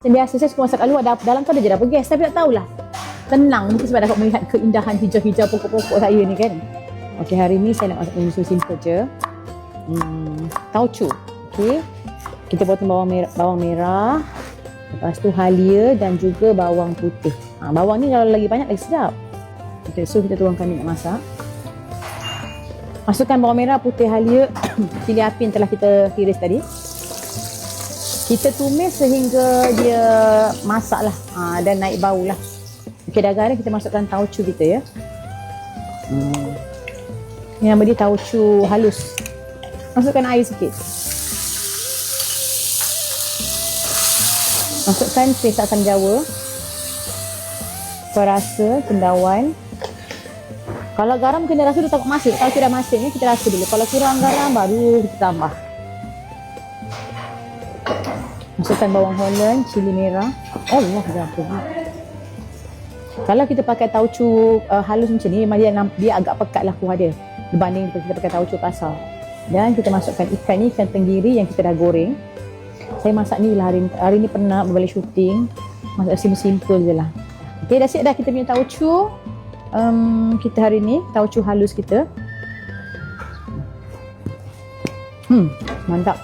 Biasa saya suka masak kat luar, dalam tu ada je dah gas, tapi tak tahulah. Tenang, mungkin sebab dapat melihat keindahan hijau-hijau pokok-pokok saya ni kan. Okey, hari ni saya nak masak musuh simple je. Tauco. Okey. Kita potong bawang merah. Lepas tu halia dan juga bawang putih. Bawang ni kalau lagi banyak lagi sedap. Okey, so kita tuangkan minyak masak. Masukkan bawang merah, putih, halia, cili api yang telah kita iris tadi. Kita tumis sehingga dia masak lah dan naik bau lah. Okey, dah garing, kita masukkan tauco kita ya. Ini nama dia tauco halus. Masukkan air sikit. Masukkan paste asam jawa, perasa, cendawan. Kalau garam kena rasa dulu, takut masin. Kalau sudah masin ni kita rasa dulu. Kalau kurang garam baru kita tambah. Masukkan bawang holland, cili merah. Allah jatuh. Kalau kita pakai tauco halus macam ni, dia agak pekat lah kuah dia berbanding kita pakai tauco kasar. Dan kita masukkan ikan ni, ikan tenggiri yang kita dah goreng. Saya masak ni lah hari ni penat berbalik syuting. Masak simple je lah. Okay, dah siap dah kita punya tauco. Kita hari ni tauco halus kita. Mantap.